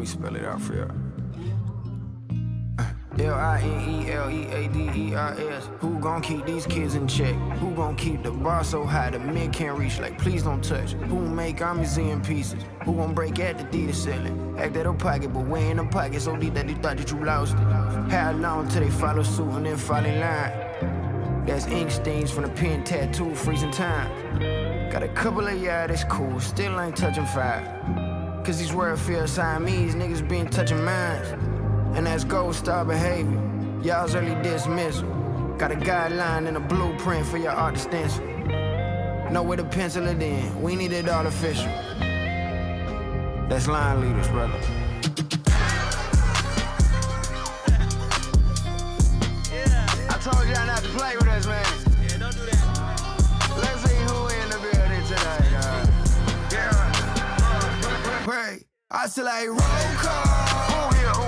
me spell it out for y'all. Lineaders. Who gon' keep these kids in check? Who gon' keep the bar so high the men can't reach? Like, please don't touch. Who make our museum pieces? Who gon' break at the theater ceiling? Act at a pocket, but way in the pocket so deep that they thought that you lost it. How long till they follow suit and then fall in line? That's ink stains from the pen tattoo, freezing time. Got a couple of y'all that's cool, still ain't touching 5. Cause these world feel Siamese, niggas been touching minds. And that's gold star behavior, y'all's early dismissal. Got a guideline and a blueprint for your art stencil. Know where to pencil it in, we need it all official. That's line leaders, brother. I told y'all not to play with us, man. Yeah, don't do that. Let's see who in the building tonight, yeah. Pray, I still like roll call. Who here? Who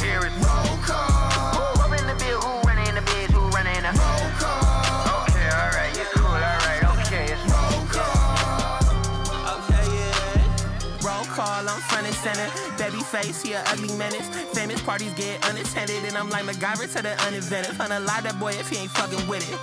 here is roll call. Who up in the bill? Who running in the biz? Who running in the roll call? Okay, alright, you cool, alright, okay, it's roll call. Okay, yeah. Roll call, I'm front and center. Baby face, he a ugly menace. Famous parties get unattended, and I'm like MacGyver to the uninventive. Unalive that boy if he ain't fucking with it.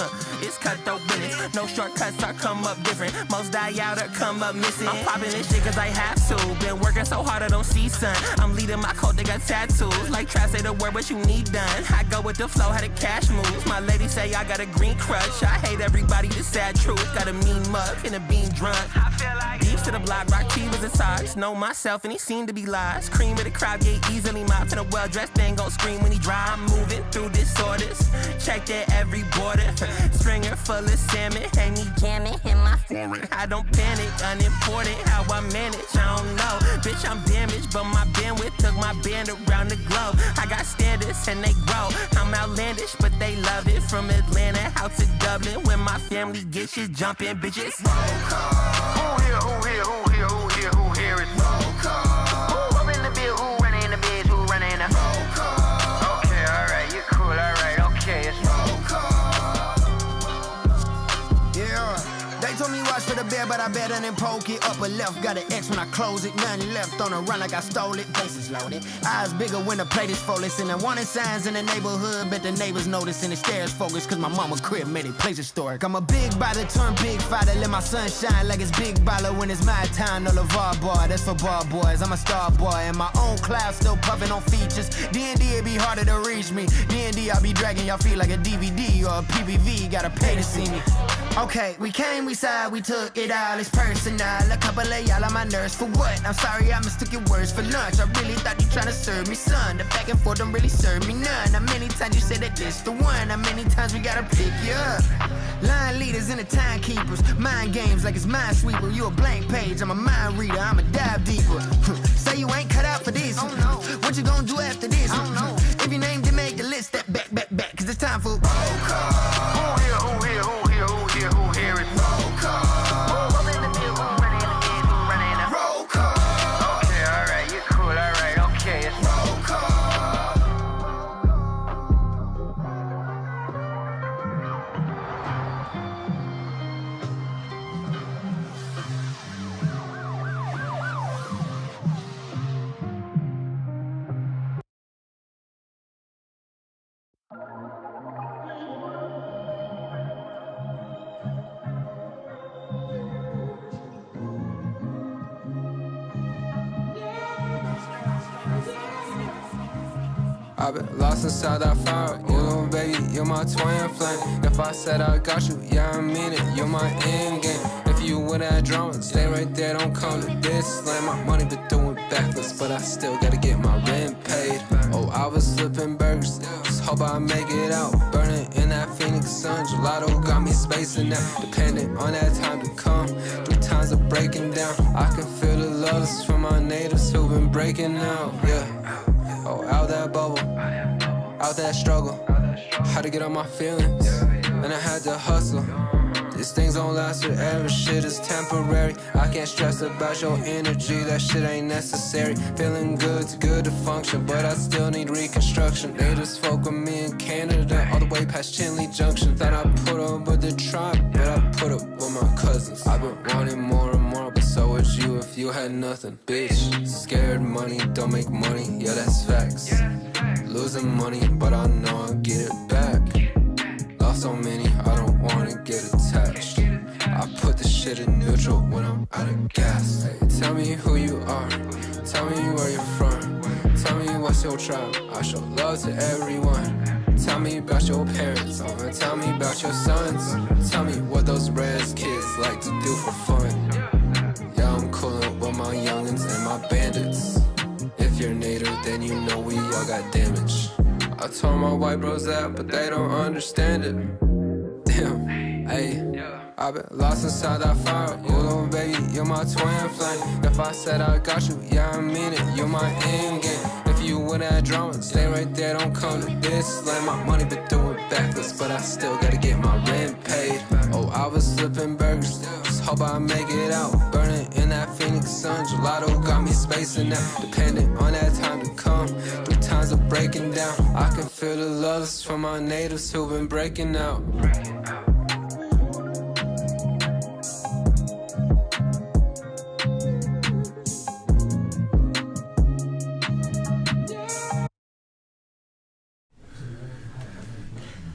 It's cutthroat business. No shortcuts, I come up different. Most die out or come up missing. I'm popping this shit cause I have to. Been working so hard I don't see sun. I'm leading my cult, they got tattoos. Like try say the word, but you need done. I go with the flow, how the cash moves. My lady say I got a green crush. I hate everybody, the sad truth. Got a mean mug and a bean drunk. I feel like deep to the block, rock Chivas and socks. Know myself and he seem to be lies. Cream of the crowd, get easily mopped. And a well-dressed thing gon' scream when he drive. I'm moving through disorders. Checked at every border. Stringer full of salmon. Hang me jamming in my foreign. I don't panic, unimportant. How I manage, I don't know. Bitch, I'm damaged, but my bandwidth took my band around the globe. I got standards and they grow. I'm outlandish, but they love it. From Atlanta out to Dublin. When my family gets shit jumping, bitches. Roll call. Who here is roll call. Who up in the bill? Who running in the biz? Who running in the roll call? Okay, alright, you cool, alright, okay, it's roll call. Yeah, they told me watch for the bear, but I better than poke it. Upper left, got an X when I close it. Nothing left on the run like I stole it. Bases loaded, eyes bigger when the plate is folded. Sending warning signs in the neighborhood, bet the neighbors noticing the stairs focused. Cause my mama crib made it place historic. I'm a big baller, turn big fighter. Let my sun shine like it's big baller when it's my time. No LeVar bar, that's for bar boys. I'm a star boy in my own cloud, still puffing on features. D&D it be harder to reach me. D&D I be dragging y'all feet like a DVD or a PPV. Gotta pay to see me. Okay, we came, we side, we took it all, it's personal. A couple of y'all on my nerves for what? I'm sorry I mistook your words for lunch. I really thought you tryna serve me, son. The back and forth don't really serve me none. How many times you said that this the one? How many times we gotta pick you up? Line leaders and the timekeepers. Mind games like it's Minesweeper. You a blank page, I'm a mind reader, I'ma dive deeper. Say you ain't cut out for this. Oh no. What you gonna do after this? I don't know. If your name didn't make the list, step back, cause it's time for roll call. Who here is roll call. Who up in the bill? Who running in the biz? Who running in the roll call? Okay, alright, you cool, alright, okay, it's roll call. I've been lost inside that fire. You little baby, you're my twin flame. If I said I got you, yeah, I mean it. You're my end game. If you with that drama, stay right there, don't come to this. Slam my money, but doing backwards. But I still gotta get my rent paid. Oh, I was flipping burgers. Just hope I make it out. Burning in that Phoenix sun. Gelato got me spacing out. Dependent on that time to come. 3 times of breaking down. I can feel the loves from my natives who've been breaking out. Yeah. Oh, out that bubble, out that struggle. Had to get on my feelings, and I had to hustle. These things don't last forever, shit is temporary. I can't stress about your energy, that shit ain't necessary. Feeling good, it's good to function, but I still need reconstruction. They just spoke with me in Canada, all the way past Chinley Junction. Thought I put up with the tribe, but I put up with my cousins. I've been wanting more and more, but so would you if you had nothing, bitch. Scared money, don't make money, yeah, that's facts. Losing money, but I know I'll get it back. Lost so many, I don't wanna get attached. I put the shit in neutral when I'm out of gas. Hey, tell me who you are, tell me where you're from. Tell me what's your tribe, I show love to everyone. Tell me about your parents, tell me about your sons. Tell me what those Reds kids like to do for fun. Yeah, I'm coolin' with my youngins and my bandits. If you're native, then you know we all got damage. I told my white bros that, but they don't understand it. Damn, ayy. I've been lost inside that fire. You little baby, you're my twin flame. If I said I got you, yeah, I mean it. You're my end game. If you with that drama, stay right there, don't come to this. Like my money been doing backwards, but I still gotta get my rent paid. Oh, I was slipping burgers, just hope I make it out. Burning in that Phoenix sun, gelato got me spacing out. Depending on that time to come, through times of breaking down. I can feel the loves from my natives who've been breaking out.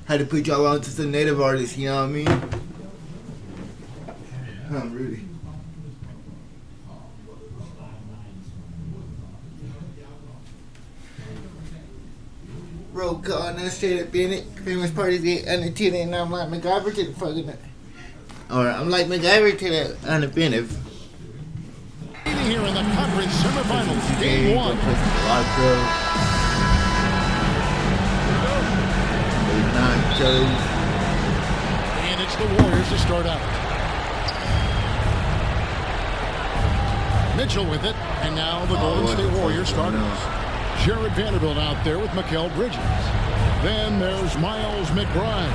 Had to put y'all on to some native artists, you know what I mean? I'm Rudy. Roll call, now straight up in it. Famous parties get unattended, and I'm like MacGyver to the fucking. Or I'm like MacGyver to the unattended. Here in the conference semifinals, game one. And it's the Warriors to start out. Mitchell with it, and now the Golden State Warriors starters. Jared Vanderbilt out there with Mikal Bridges. Then there's Miles McBride.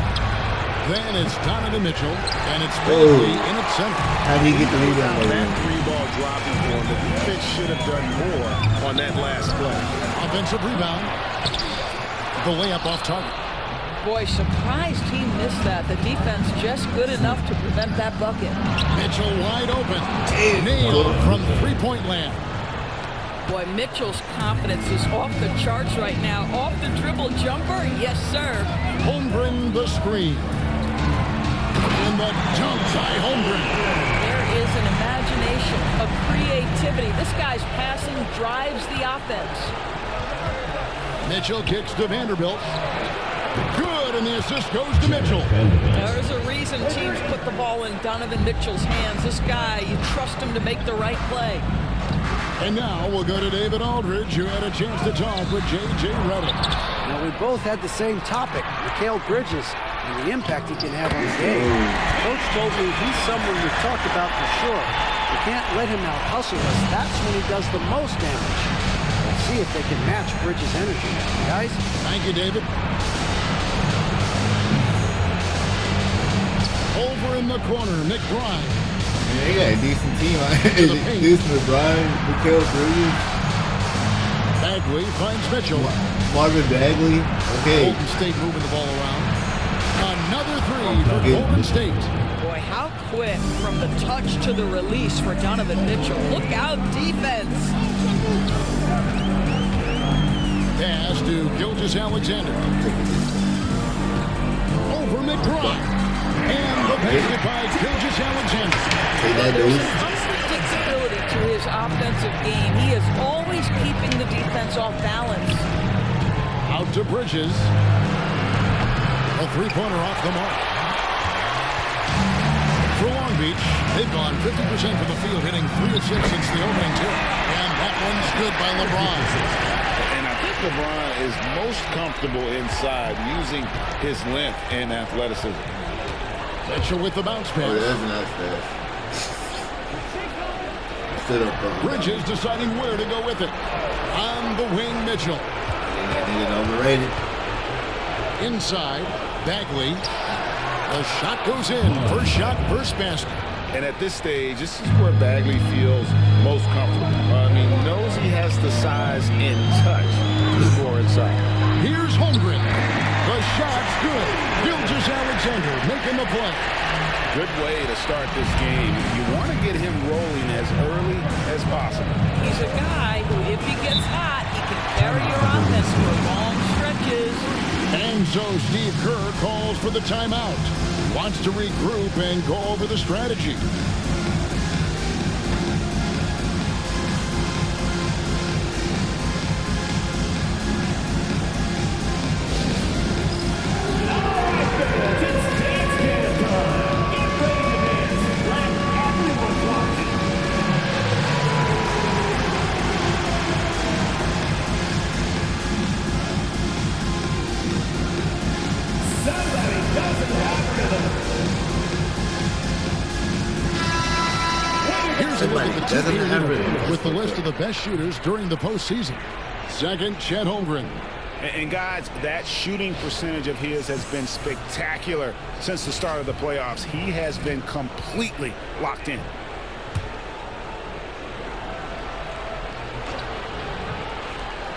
Then it's Donovan Mitchell, and it's Bailey in its center. How do you get the rebound? That three-ball dropping for him. The defense should have done more on that last play. Offensive rebound. The layup off target. Boy, surprised he missed that. The defense just good enough to prevent that bucket. Mitchell wide open. Nailed from three-point land. Boy, Mitchell's confidence is off the charts right now. Off the dribble jumper, yes, sir. Holmgren the screen. And the dunk by Holmgren. There is an imagination, a creativity. This guy's passing drives the offense. Mitchell kicks to Vanderbilt. Good, and the assist goes to Mitchell. There's a reason teams put the ball in Donovan Mitchell's hands. This guy, you trust him to make the right play. And now we'll go to David Aldridge, who had a chance to talk with J.J. Redick. Now, we both had the same topic, Mikal Bridges, and the impact he can have on the game. Coach told me he's someone we've talked about for sure. We can't let him out-hustle us. That's when he does the most damage. Let's see if they can match Bridges' energy. Guys? Thank you, David. Over in the corner, McBride. Yeah, they got a decent team. Decent McBride, Mikal Bridges. Bagley finds Mitchell. Marvin Bagley. Okay. Golden State moving the ball around. Another three for Golden State. Boy, how quick from the touch to the release for Donovan Mitchell. Look out, defense. Pass to Gilgeous-Alexander. Over McBride. And the basket by Gilgeous-Alexander. There's an unpredictability to his offensive game. He is always keeping the defense off balance. Out to Bridges. A three-pointer off the mark. For Long Beach, they've gone 50% from the field, hitting 3 of 6 since the opening tip. And that one's good by LeBron. And I think LeBron is most comfortable inside using his length and athleticism. Mitchell with the bounce pass. Oh, that's not fast. Stood up. Bridges deciding where to go with it. On the wing, Mitchell. He's overrated. Inside, Bagley. The shot goes in. First shot, first basket. And at this stage, this is where Bagley feels most comfortable. He knows he has the size and touch to score inside. Here's Holmgren. The shot's good. Gilgeous-Alexander making the play. Good way to start this game. You want to get him rolling as early as possible. He's a guy who, if he gets hot, he can carry your offense for long stretches. And so Steve Kerr calls for the timeout. Wants to regroup and go over the strategy. With the list of the best shooters during the postseason. Second, Chet Holmgren. And guys, that shooting percentage of his has been spectacular since the start of the playoffs. He has been completely locked in.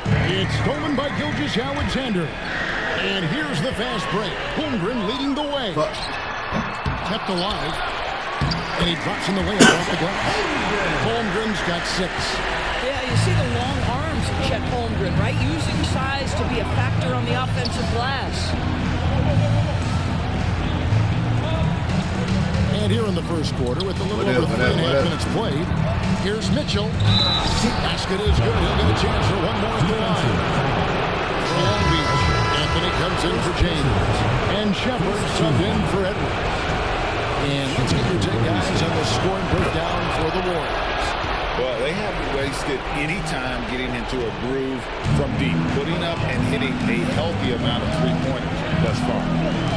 It's stolen by Gilgeous-Alexander. And here's the fast break. Holmgren leading the way. Kept alive. And he drops in the layup off the glass. Holmgren's got 6. Yeah, you see the long arms of Chet Holmgren, right? Using size to be a factor on the offensive glass. And here in the first quarter, with a little over 3.5 minutes played, here's Mitchell. Basket is good. He'll get a chance for one more at the line. For Long Beach, Anthony comes in for James. And Shepard subbed in for Edwards. And let's get your take, guys, on the scoring breakdown for the Warriors. Well, they haven't wasted any time getting into a groove from deep, putting up and hitting a healthy amount of three-pointers thus far.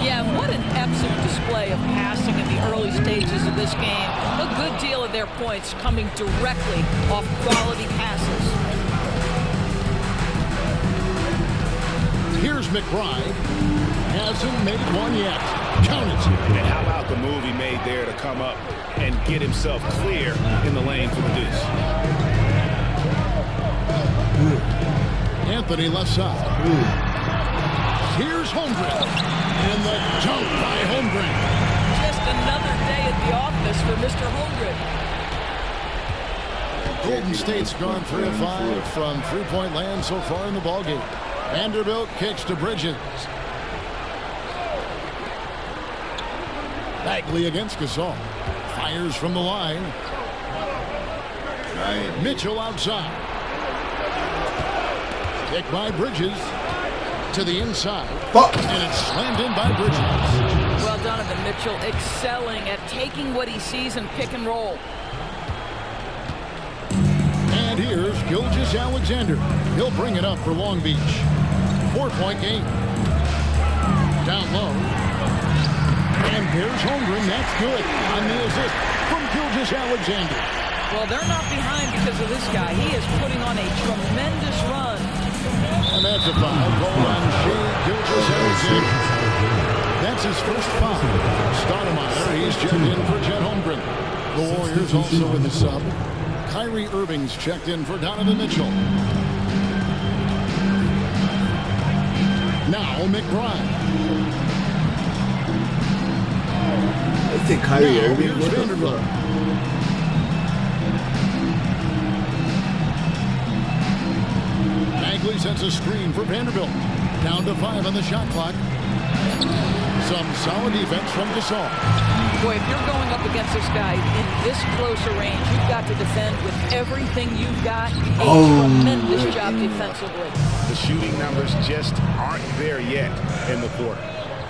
Yeah, what an absolute display of passing in the early stages of this game. A good deal of their points coming directly off quality passes. Here's McBride. Hasn't made one yet. Count it. And how about the move he made there to come up and get himself clear in the lane for the deuce? Anthony left side. Here's Holmgren. And the dunk by Holmgren. Just another day at the office for Mr. Holmgren. Golden State's gone 3 of 5 from three-point land so far in the ballgame. Vanderbilt kicks to Bridges. Bagley against Gasol. Fires from the line. Mitchell outside. Kick by Bridges to the inside. And it's slammed in by Bridges. Well, Donovan Mitchell excelling at taking what he sees in pick and roll. And here's Gilgeous-Alexander. He'll bring it up for Long Beach. 4-point game. Down low. And there's Holmgren. That's good on the assist from Gilgeous-Alexander. Well, they're not behind because of this guy. He is putting on a tremendous run. And that's a foul called on Shea Gilgeous-Alexander. That's his first foul. Stoudemire, he's checked in for Chet Holmgren. The Warriors also with the sub. Kyrie Irving's checked in for Donovan Mitchell. Now McBride. I think Kyrie Irving. Here's Vanderbilt. Bagley sets a screen for Vanderbilt. Down to 5 on the shot clock. Some solid defense from Gasol. Boy, if you're going up against this guy in this close a range, you've got to defend with everything you've got. A tremendous job defensively. The shooting numbers just aren't there yet in the quarter.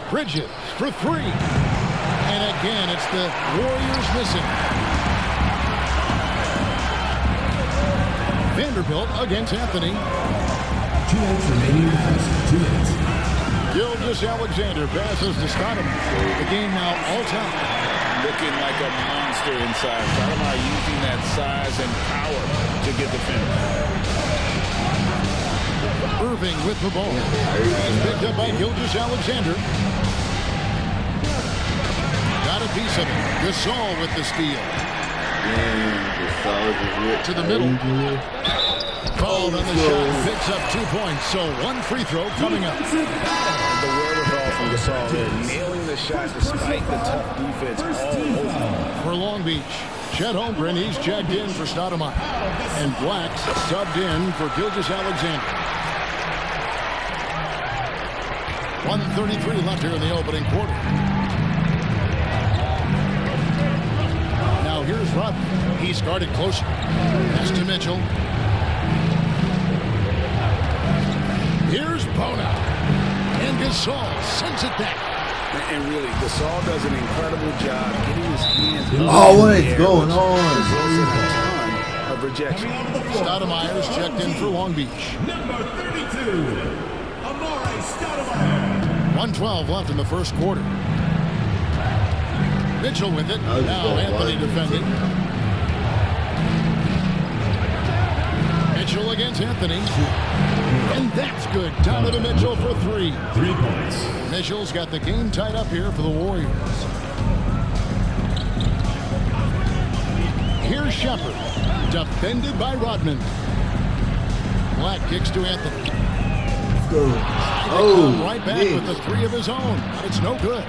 Bridges for 3. And again, it's the Warriors missing. Vanderbilt against Anthony. 2 minutes remaining in the first. 2 minutes. Gilgeous-Alexander passes to Stoudemire. The game now all time. Looking like a monster inside. Stoudemire using that size and power to get the finish. Irving with the ball. He's picked up by Gilgeous-Alexander. Got a piece of it. Gasol with the steal. To the middle. Fouled on the shot. Picks up 2 points. So 1 free throw coming up. The wherewithal from Gasol there, nailing the shot despite the tough defense all over. For Long Beach, Chet Holmgren, he's checked in for Stoudemire. And Black's subbed in for Gilgeous-Alexander. 1:33 left here in the opening quarter. Now here's Rodman. He's guarded closer. Pass to Mitchell. Here's Bona. And Gasol sends it back. And really, Gasol does an incredible job getting his hands up. Oh, what is going on? Results in a ton of rejection. Stoudemire's checked in for Long Beach. Number 32, Amare Stoudemire. 1:12 left in the first quarter. Mitchell with it. Now Anthony defending. Mitchell against Anthony. And that's good. Donovan Mitchell for 3. 3 points. Mitchell's got the game tied up here for the Warriors. Here's Shepard. Defended by Rodman. Black kicks to Anthony. Oh, right back with the 3 of his own. It's no good.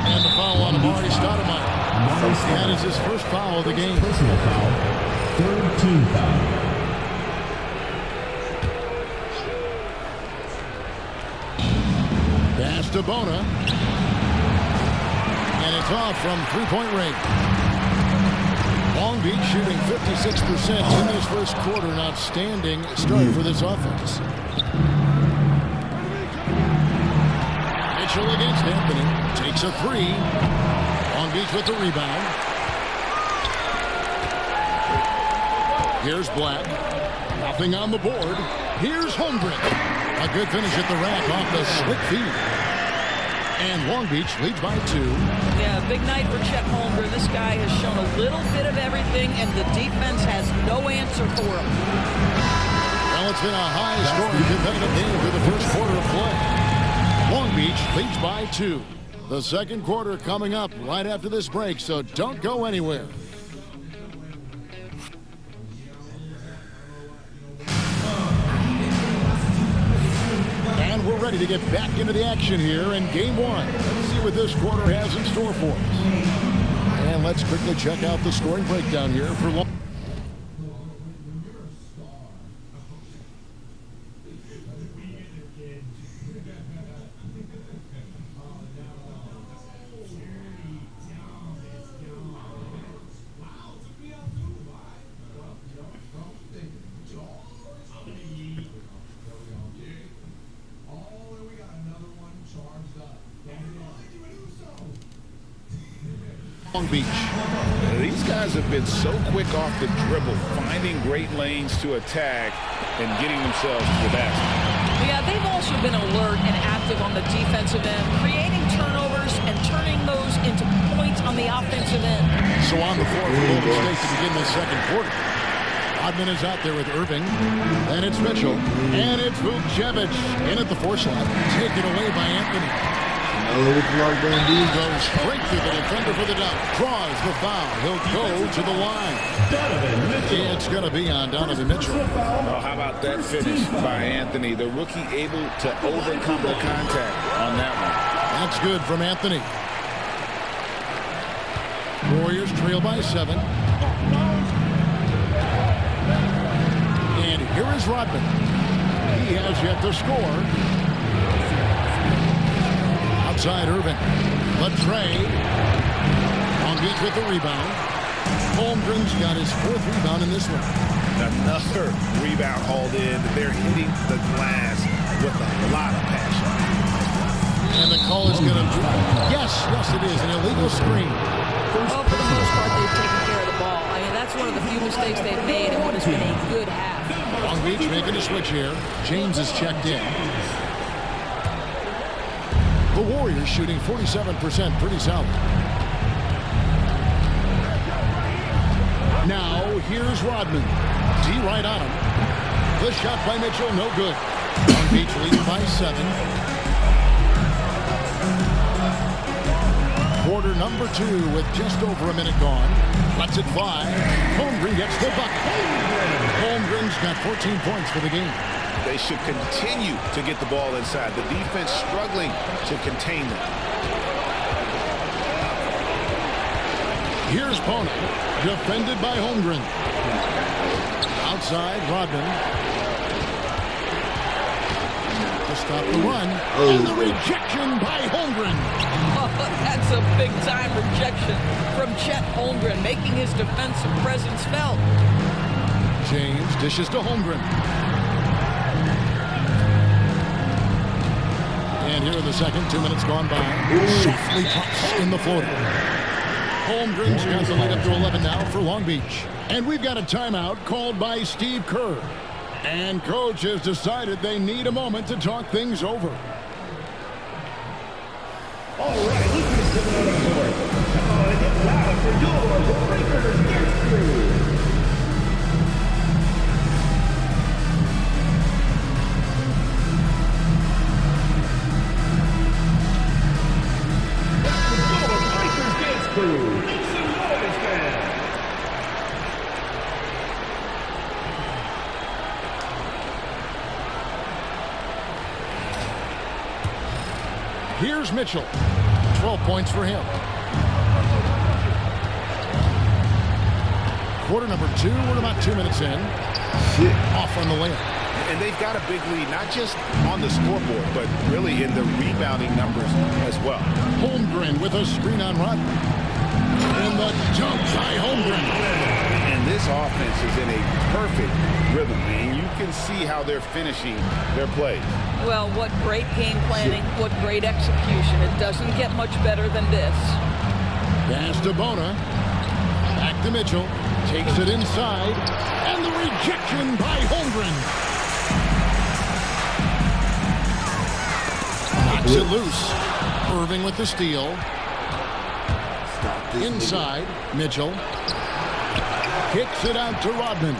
And the foul on Amare Stoudemire. That is his first foul of the game. Personal foul. 3rd team foul. Pass to Bona. And it's off from three-point range. Long Beach shooting 56% in this first quarter. An outstanding start for this offense. Mitchell against Anthony. Takes a 3. Long Beach with the rebound. Here's Black. Nothing on the board. Here's Holmgren. A good finish at the rack off the slick feed. And Long Beach leads by 2. Yeah, big night for Chet Holmgren. This guy has shown a little bit of everything, and the defense has no answer for him. Well, it's been a high-scoring competitive game for the first quarter of play. Long Beach leads by 2. The second quarter coming up right after this break, so don't go anywhere. And we're ready to get back into the action here in Game 1. Let's see what this quarter has in store for us. And let's quickly check out the scoring breakdown here for Long. Long Beach. These guys have been so quick off the dribble, finding great lanes to attack and getting themselves to the basket. Yeah, they've also been alert and active on the defensive end, creating turnovers and turning those into points on the offensive end. So on the floor for Golden State to begin the second quarter. Rodman is out there with Irving. Then it's Mitchell. And it's Vucevic in at the 4 slot. Taken away by Anthony. Goes straight to the defender for the dunk. Draws the foul. He'll go to the line. It's going to be on Donovan Mitchell. Oh, how about that finish by Anthony? The rookie able to overcome the contact on that one. That's good from Anthony. Warriors trail by 7. And here is Rodman. He has yet to score. Outside Irving. Latre. Long Beach with the rebound. Holmgren's got his 4th rebound in this one. Another rebound hauled in. They're hitting the glass with a lot of passion. And the call is going to... Yes, it is. An illegal screen. Well, for the most part, they've taken care of the ball. I mean, that's one of the few mistakes they've made in what has been a good half. Long Beach making a switch here. James is checked in. The Warriors shooting 47%, pretty solid. Now, here's Rodman. D right on him. The shot by Mitchell, no good. Long Beach leading by 7. Quarter number 2 with just over a minute gone. Lets it fly. Holmgren gets the bucket. Holmgren's got 14 points for the game. They should continue to get the ball inside. The defense struggling to contain them. Here's Bona, defended by Holmgren. Outside, Rodman. To stop the run. And the rejection by Holmgren. Oh, that's a big-time rejection from Chet Holmgren, making his defensive presence felt. James dishes to Holmgren. And here in the second, 2 minutes gone by. Softly drops in the floater. Holmgren's got the lead up to 11 now for Long Beach. And we've got a timeout called by Steve Kerr. And coach has decided they need a moment to talk things over. All right, Lucas coming out on board. Come on and get loud for your Breakers Dance Crew. Here's Mitchell. 12 points for him. Quarter number 2. We're about 2 minutes in. Off on the layup. And they've got a big lead, not just on the scoreboard, but really in the rebounding numbers as well. Holmgren with a screen on Rodman. And the dunk by Holmgren. And this offense is in a perfect rhythm, and you can see how they're finishing their plays. Well, what great game planning, what great execution. It doesn't get much better than this. Pass to Bona. Back to Mitchell. Takes it inside. And the rejection by Holmgren. Knocks it loose. Irving with the steal. Inside, Mitchell. Kicks it out to Rodman.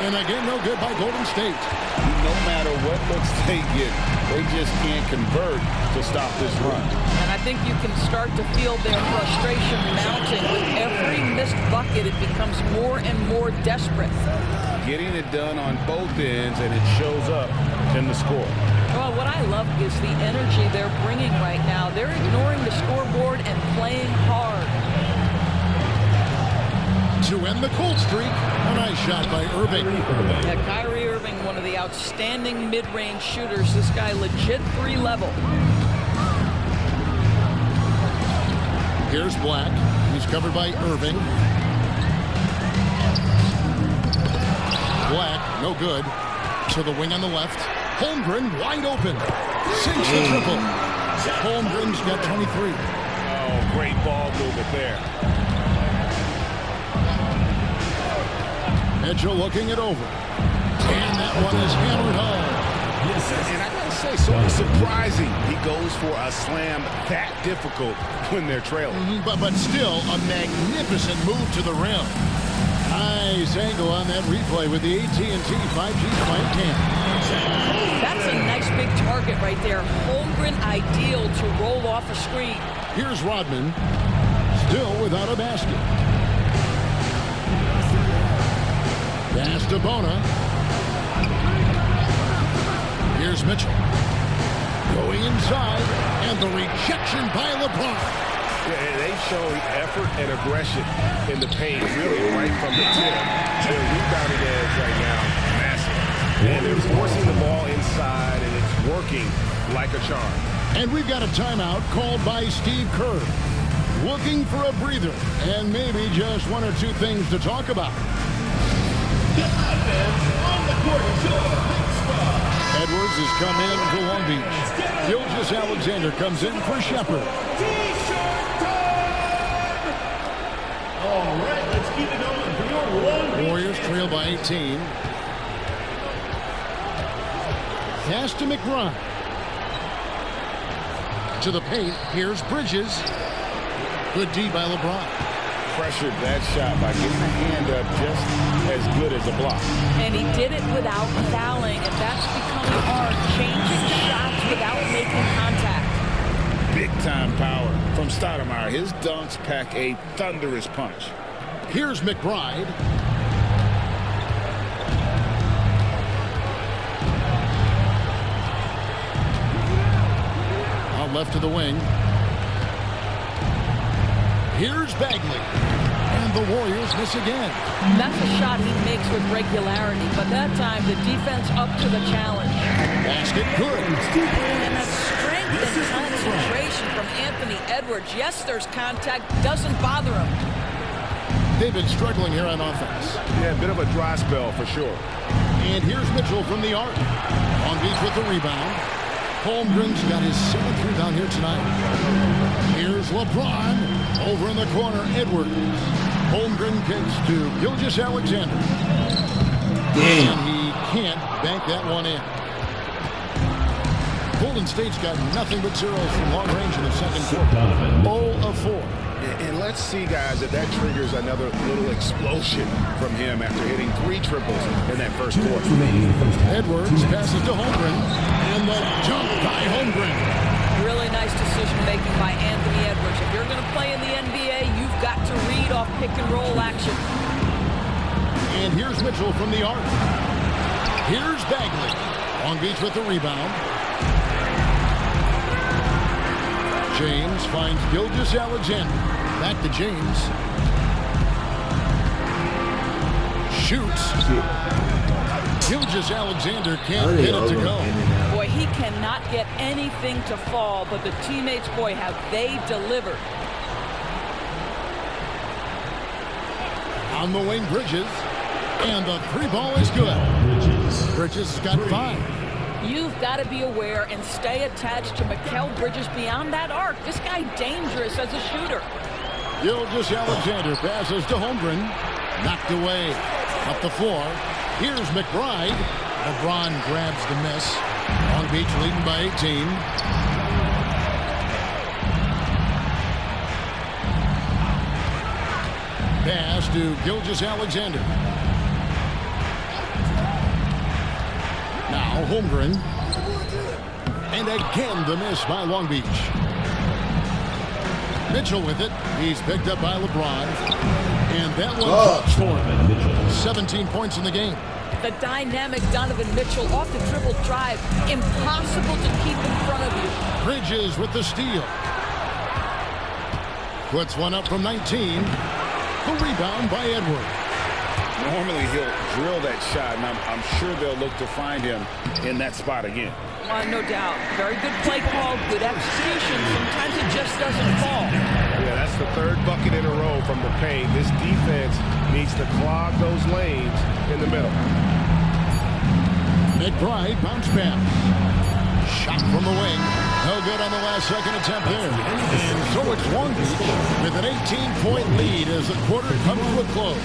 And again, no good by Golden State. No matter what looks they get, they just can't convert to stop this run. And I think you can start to feel their frustration mounting. With every missed bucket, it becomes more and more desperate. Getting it done on both ends, and it shows up in the score. Well, what I love is the energy they're bringing right now. They're ignoring the scoreboard and playing hard. To end the cold streak, a nice shot by Irving. Yeah, Kyrie Irving, one of the outstanding mid-range shooters. This guy legit 3-level. Here's Black. He's covered by Irving. Black, no good. To the wing on the left. Holmgren wide open. Sinks the triple. Holmgren's got 23. Oh, great ball movement there. Mitchell looking it over. And that one is hammered home. And I gotta say, sort of surprising he goes for a slam that difficult when they're trailing. But still a magnificent move to the rim. Nice angle on that replay with the AT&T 5G Flight Cam. That's a nice big target right there. Holmgren ideal to roll off a screen. Here's Rodman, still without a basket. Pass to Bona. Here's Mitchell. Going inside, and the rejection by LeBron. Yeah, they show effort and aggression in the paint, really right from the tip. Their rebounding edge right now, massive. And they're forcing the ball inside, and it's working like a charm. And we've got a timeout called by Steve Kerr. Looking for a breather, and maybe just one or two things to talk about. Edwards has come in for Long Beach. Gilgeous Alexander comes in for Shepherd. All right, let's keep it going for your Long Beach. Warriors trail by 18. Pass to McBride. To the paint, here's Bridges. Good D by LeBron. Pressured that shot by getting the hand up just as good as a block. And he did it without fouling, and that's becoming hard. Changing shots without making contact. Big-time power from Stoudemire. His dunks pack a thunderous punch. Here's McBride. left to the wing. Here's Bagley. And the Warriors miss again. That's a shot he makes with regularity, but that time the defense up to the challenge. Basket good. And that strength and concentration from Anthony Edwards. Yes, there's contact, doesn't bother him. They've been struggling here on offense. Yeah, a bit of a dry spell for sure. And here's Mitchell from the arc. Long Beach with the rebound. Holmgren's got his 7th rebound here tonight. Here's LeBron. Over in the corner, Edwards. Holmgren kicks to Gilgeous-Alexander. And he can't bank that one in. Golden State's got nothing but zeros from long range in the second quarter. 0 of 4. And let's see, guys, that triggers another little explosion from him after hitting 3 triples in that first quarter. Edwards passes to Holmgren. And the jump by Holmgren. Really nice decision-making by Anthony Edwards. If you're going to play in the NBA, you've got to read off pick-and-roll action. And here's Mitchell from the arc. Here's Bagley. Long Beach with the rebound. James finds Gilgeous-Alexander. Back to James. Shoots. Gilgeous-Alexander can't get it to go. Boy, he cannot get anything to fall, but the teammates, boy, have they delivered. On the wing, Bridges. And the 3-ball is good. Bridges has got 5. You've got to be aware and stay attached to Mikal Bridges beyond that arc. This guy dangerous as a shooter. Gilgeous-Alexander passes to Holmgren. Knocked away. Up the floor. Here's McBride. LeBron grabs the miss. Long Beach leading by 18. Pass to Gilgeous-Alexander. Now Holmgren. And again the miss by Long Beach. Mitchell with it. He's picked up by LeBron. And that one drops for him. 17 points in the game. The dynamic Donovan Mitchell off the dribble drive. Impossible to keep in front of you. Bridges with the steal. Puts one up from 19. The rebound by Edwards. Normally he'll drill that shot, and I'm sure they'll look to find him in that spot again. No doubt. Very good play call, good execution. Sometimes it just doesn't fall. Yeah, that's the 3rd bucket in a row from the paint. This defense needs to clog those lanes in the middle. McBride bounce pass. Shot from the wing. No good on the last second attempt there. And so it's Long Beach with an 18-point lead as the quarter comes to a close.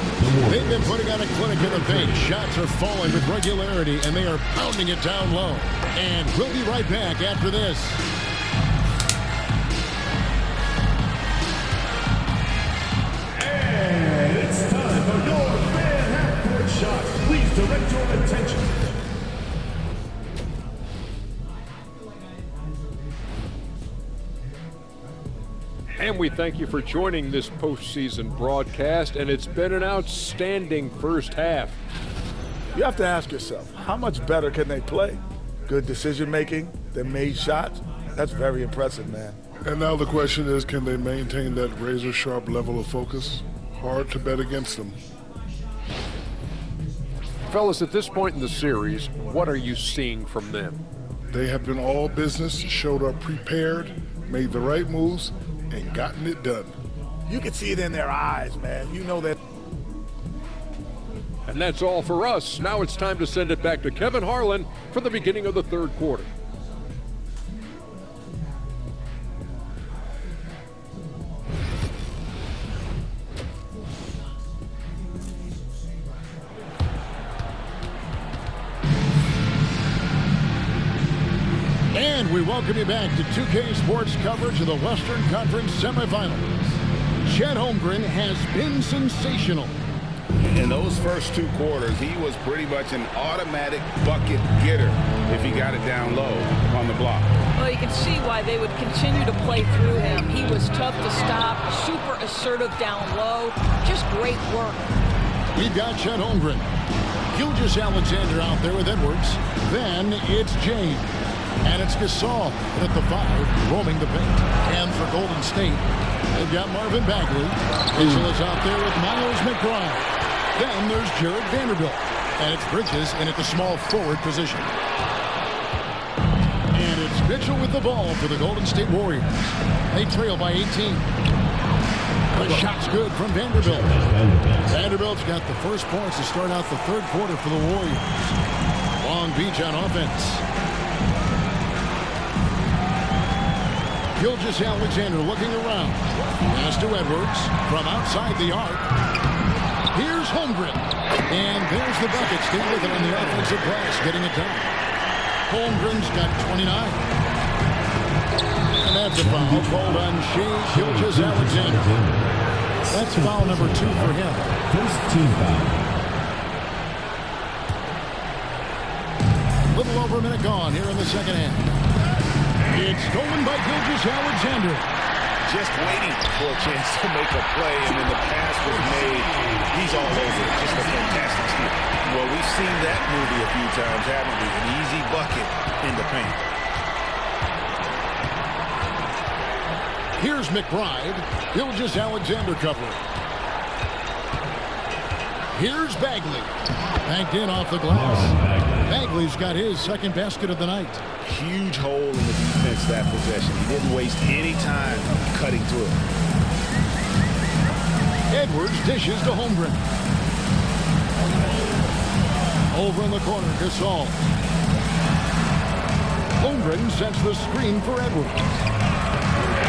They've been putting on a clinic in the paint. Shots are falling with regularity, and they are pounding it down low. And we'll be right back after this. And it's time for your fan half-court shots. Please direct your attention. And we thank you for joining this postseason broadcast, and it's been an outstanding first half. You have to ask yourself, how much better can they play? Good decision-making, they made shots. That's very impressive, man. And now the question is, can they maintain that razor-sharp level of focus? Hard to bet against them. Fellas, at this point in the series, what are you seeing from them? They have been all business, showed up prepared, made the right moves, and gotten it done. You can see it in their eyes, man. You know that. And that's all for us. Now it's time to send it back to Kevin Harlan for the beginning of the 3rd quarter. And we welcome you back to 2K Sports coverage of the Western Conference semifinals. Chet Holmgren has been sensational. In those first 2 quarters, he was pretty much an automatic bucket getter if he got it down low on the block. Well, you can see why they would continue to play through him. He was tough to stop, super assertive down low, just great work. We've got Chet Holmgren. Gilgeous-Alexander out there with Edwards. Then it's James. And it's Gasol at the 5, roaming the paint. And for Golden State, they've got Marvin Bagley. Mitchell is out there with Miles McBride. Then there's Jared Vanderbilt. And it's Bridges in at the small forward position. And it's Mitchell with the ball for the Golden State Warriors. They trail by 18. The shot's good from Vanderbilt. Vanderbilt's got the first points to start out the third quarter for the Warriors. Long Beach on offense. Gilgeous-Alexander looking around. Pass to Edwards from outside the arc. Here's Holmgren. And there's the bucket. Stay with it on the offensive glass, getting it down. Holmgren's got 29. And that's a foul called on Shai Gilgeous-Alexander. That's foul number 2 for him. First team foul. Little over a minute gone here in the second half. It's stolen by Gilgeous-Alexander. Just waiting for a chance to make a play, and then the pass was made. He's all over it. Just a fantastic steal. Well, we've seen that movie a few times, haven't we? An easy bucket in the paint. Here's McBride. Gilgeous-Alexander covering. Here's Bagley. Banked in off the glass. Bagley's got his second basket of the night. Huge hole in the defense that possession. He didn't waste any time cutting through. Edwards dishes to Holmgren. Over in the corner, Gasol. Holmgren sets the screen for Edwards.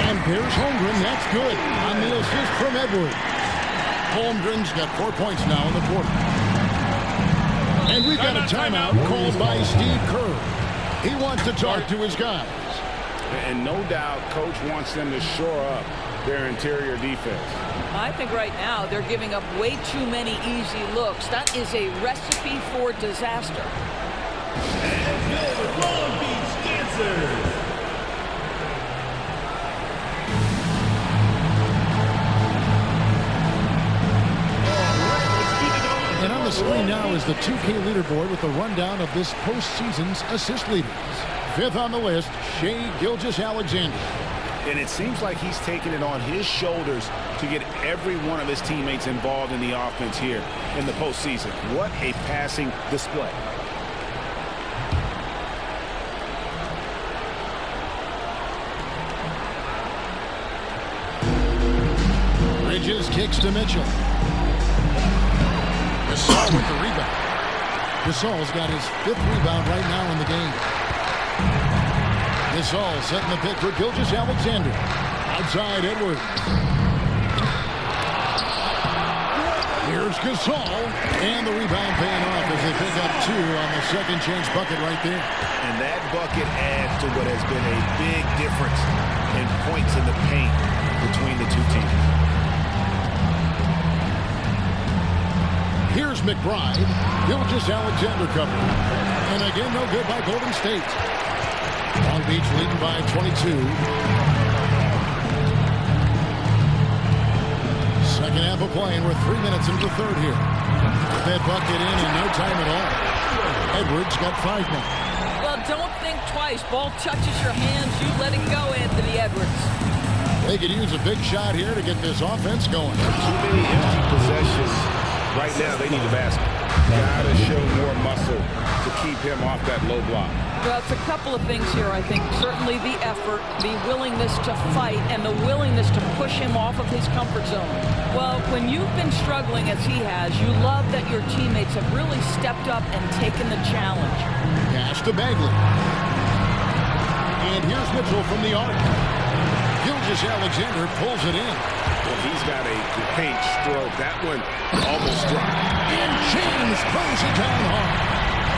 And there's Holmgren. That's good on the assist from Edwards. Holmgren's got 4 points now in the quarter. And we've got a timeout called by Steve Kerr. He wants to talk to his guys. And no doubt, Coach wants them to shore up their interior defense. I think right now they're giving up way too many easy looks. That is a recipe for disaster. And your Long Beach Dancers. And on the screen now is the 2K leaderboard with a rundown of this postseason's assist leaders. 5th on the list, Shai Gilgeous-Alexander. And it seems like he's taking it on his shoulders to get every one of his teammates involved in the offense here in the postseason. What a passing display. Bridges kicks to Mitchell. Gasol with the rebound. Gasol's got his 5th rebound right now in the game. Gasol setting the pick for Gilgeous-Alexander. Outside Edwards. Here's Gasol. And the rebound paying off as they pick up 2 on the second chance bucket right there. And that bucket adds to what has been a big difference in points in the paint between the two teams. Here's McBride. Gilgeous-Alexander covered. And again, no good by Golden State. Long Beach leading by 22. Second half of play, and we're 3 minutes into the third here. Put that bucket in no time at all. Edwards got 5 now. Well, don't think twice. Ball touches your hands. You let it go, Anthony Edwards. They could use a big shot here to get this offense going. Too many empty possessions. Right now, they need a basket. Gotta show more muscle to keep him off that low block. Well, it's a couple of things here, I think. Certainly the effort, the willingness to fight, and the willingness to push him off of his comfort zone. Well, when you've been struggling as he has, you love that your teammates have really stepped up and taken the challenge. Pass to Bagley. And here's Mitchell from the arc. Gilgeous-Alexander pulls it in. Well, he's got a great stroke. That one almost dropped. And James throws it down hard.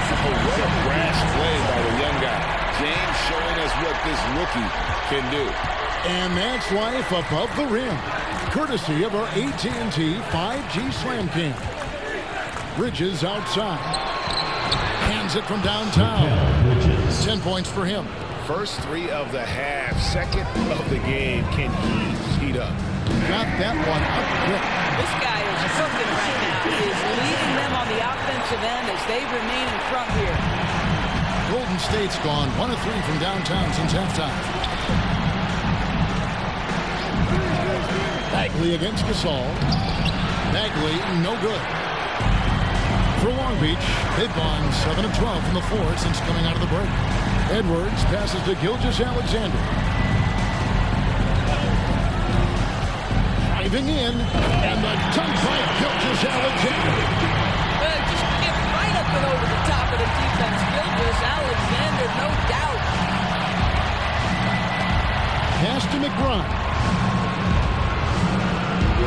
Oh, what a brash play by the young guy. James showing us what this rookie can do. And that's life above the rim. Courtesy of our AT&T 5G Slam King. Bridges outside. Hands it from downtown. 10 points for him. First 3 of the half, second of the game. Can he heat up? Got that one up quick. This guy is cooking right now. He is leading them on the offensive end as they remain in front here. Golden State's gone 1 of 3 from downtown since halftime. Bagley against Gasol. Bagley, no good. For Long Beach, they've gone 7 of 12 from the floor since coming out of the break. Edwards passes to Gilgeous-Alexander. Driving in, and the dunk by Gilgeous-Alexander. Well, just get right up and over the top of the defense. Gilgeous-Alexander, no doubt. Pass to McBride.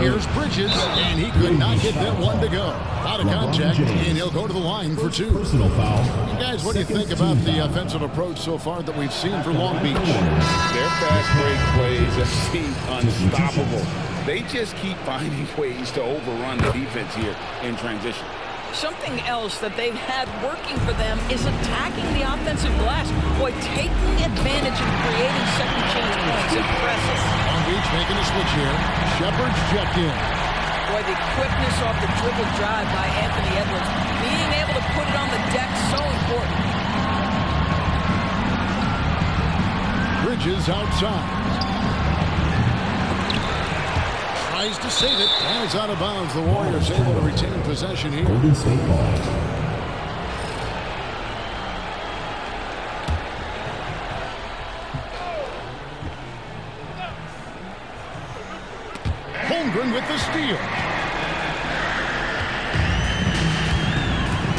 Here's Bridges, and he could not get that one to go. Out of contact, and he'll go to the line for 2. Personal foul. Guys, what do you think about the offensive approach so far that we've seen for Long Beach? Their fast break plays seem unstoppable. They just keep finding ways to overrun the defense here in transition. Something else that they've had working for them is attacking the offensive glass. Boy, taking advantage and creating second chance points. Impressive. Long Beach making a switch here. Shepard's checked in. Boy, the quickness off the dribble drive by Anthony Edwards. Being able to put it on the deck, so important. Bridges outside. Tries to save it, and it's out of bounds. The Warriors able to retain possession here. Golden State ball. Holmgren with the steal.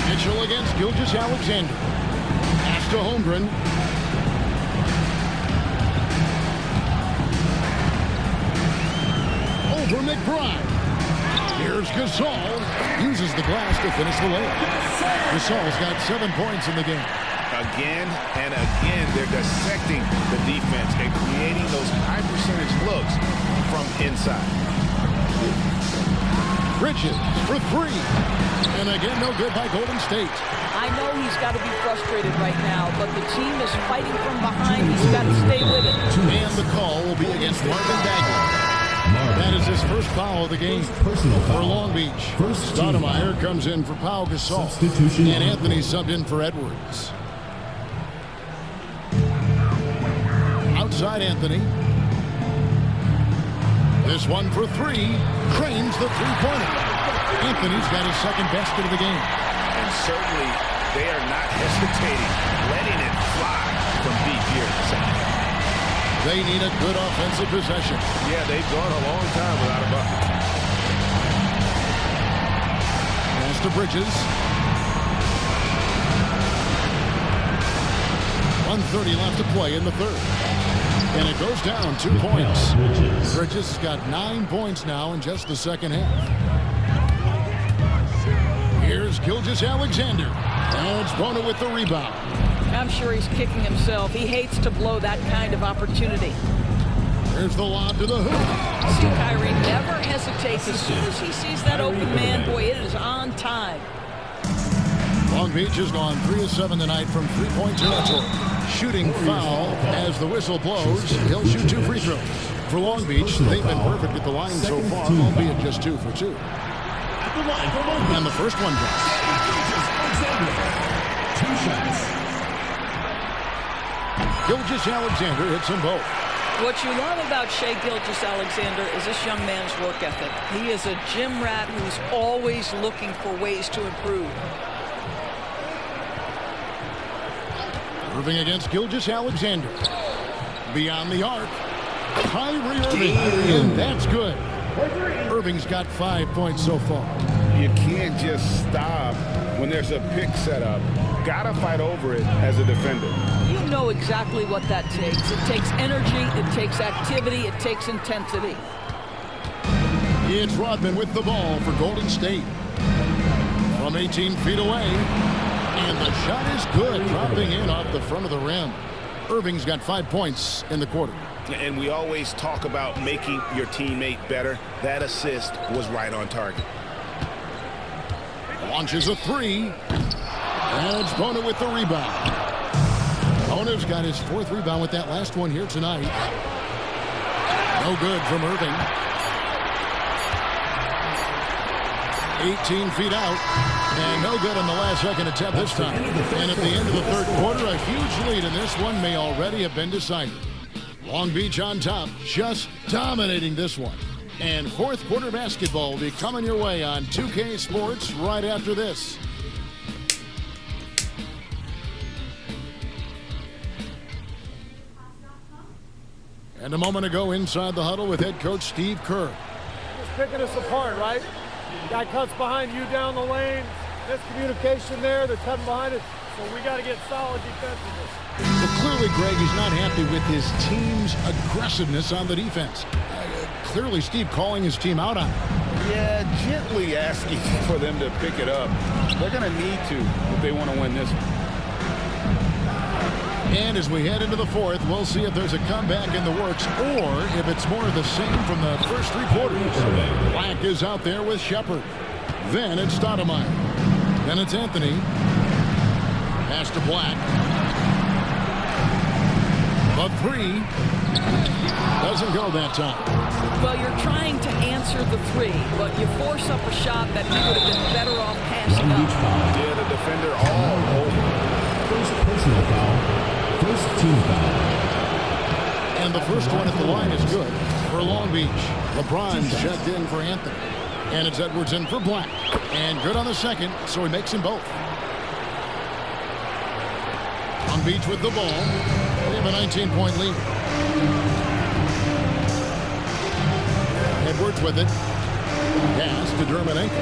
Mitchell against Gilgeous-Alexander. Pass to Holmgren. Over McBride. Here's Gasol. Uses the glass to finish the layup. Gasol's got 7 points in the game. Again and again, they're dissecting the defense and creating those high percentage looks from inside. Bridges for 3. And again, no good by Golden State. I know he's got to be frustrated right now, but the team is fighting from behind. He's got to stay with it. And the call will be against Marvin Bagley. That is his first foul of the game for Long Beach. Stoudemire comes in for Pau Gasol. And Anthony subbed in for Edwards. Outside Anthony. This one for 3. Cranes the three-pointer. Anthony's got his second basket of the game. And certainly they are not hesitating, letting it fly from deep here in the second half. They need a good offensive possession. Yeah, they've gone a long time without a bucket. Pass to Bridges. 1:30 left to play in the third. And it goes down 2 points. Bridges has got 9 points now in just the second half. Here's Gilgeous-Alexander. And Bona with the rebound. I'm sure he's kicking himself. He hates to blow that kind of opportunity. There's the lob to the hoop. See, Kyrie never hesitates. As soon as he sees that open man, boy, it is on time. Long Beach has gone 3 of 7 tonight from three-point territory. Shooting foul as the whistle blows. He'll shoot 2 free throws. For Long Beach, they've been perfect at the line so far, albeit just 2 for 2. And the first one drops. 2 shots. Gilgeous-Alexander hits them both. What you love about Shai Gilgeous-Alexander is this young man's work ethic. He is a gym rat who's always looking for ways to improve. Irving against Gilgeous-Alexander. Beyond the arc. Kyrie Irving. And that's good. Irving's got 5 points so far. You can't just stop when there's a pick set up. Gotta fight over it as a defender. You know exactly what that takes. It takes energy, it takes activity, it takes intensity. It's Rodman with the ball for Golden State. From 18 feet away. And the shot is good, dropping in off the front of the rim. Irving's got 5 points in the quarter. And we always talk about making your teammate better. That assist was right on target. Launches a 3. And it's Bona with the rebound. Bona's got his 4th rebound with that last one here tonight. No good from Irving. 18 feet out, and no good on the last second attempt this time. And at the end of the third quarter, a huge lead in this one may already have been decided. Long Beach on top, just dominating this one. And fourth quarter basketball will be coming your way on 2K Sports right after this. And a moment ago inside the huddle with head coach Steve Kerr. Just picking us apart, right? Guy cuts behind you down the lane. Miscommunication there. They're cutting behind us. So we got to get solid defensively. But clearly, Greg is not happy with his team's aggressiveness on the defense. Clearly, Steve calling his team out on it. Yeah, gently asking for them to pick it up. They're going to need to if they want to win this one. And as we head into the fourth, we'll see if there's a comeback in the works or if it's more of the same from the first three quarters. Black is out there with Shepard. Then it's Stoudemire. Then it's Anthony. Pass to Black. The three doesn't go that time. Well, you're trying to answer the three, but you force up a shot that he would have been better off passing up. Yeah, the defender all over. First personal foul. First team foul. And the first one at the line is good for Long Beach. LeBron's checked in for Anthony. And it's Edwards in for Black. And good on the second, so he makes them both. Long Beach with the ball. They have a 19-point lead. Edwards with it. Pass to Dermanenko.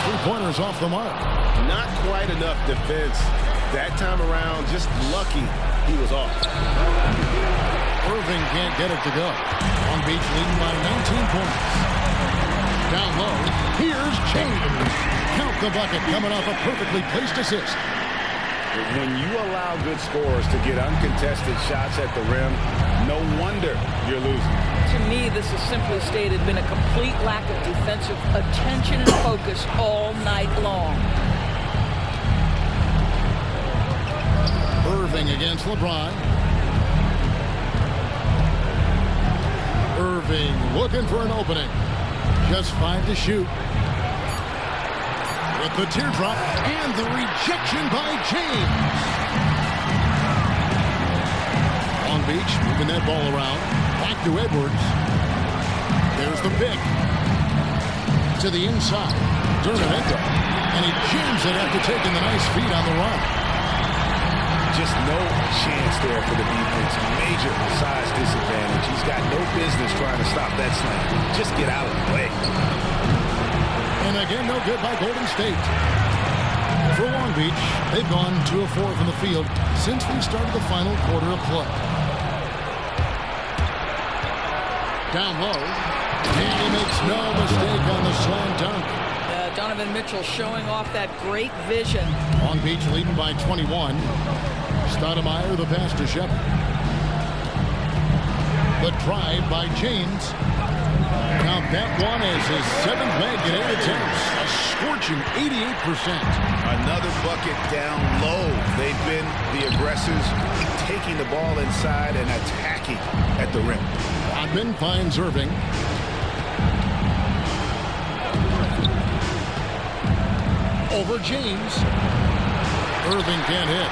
Three-pointers off the mark. Not quite enough defense that time around. Just lucky he was off. Irving can't get it to go. Long Beach leading by 19 points. Down low. Here's James. Count the bucket coming off a perfectly placed assist. When you allow good scorers to get uncontested shots at the rim, no wonder you're losing. To me, this is simply stated been a complete lack of defensive attention and focus all night long. Irving against LeBron. Irving looking for an opening. Just 5 to shoot. With the teardrop and the rejection by James. Long Beach moving that ball around. Back to Edwards. There's the pick. To the inside. Dermanenko. And he jams it after taking the nice feed on the run. Just no chance there for the defense. Major size disadvantage. He's got no business trying to stop that slam. Just get out of the way. And again, no good by Golden State. For Long Beach, they've gone 2 of 4 from the field since we started the final quarter of play. Down low. And he makes no mistake on the slam dunk. Donovan Mitchell showing off that great vision. Long Beach leading by 21. Stoudemire the pass to Shepard. The drive by James. Count that one as his 7th make in 8 attempts. A scorching 88%. Another bucket down low. They've been the aggressors, taking the ball inside and attacking at the rim. Rodman finds Irving. Over James. Irving can't hit.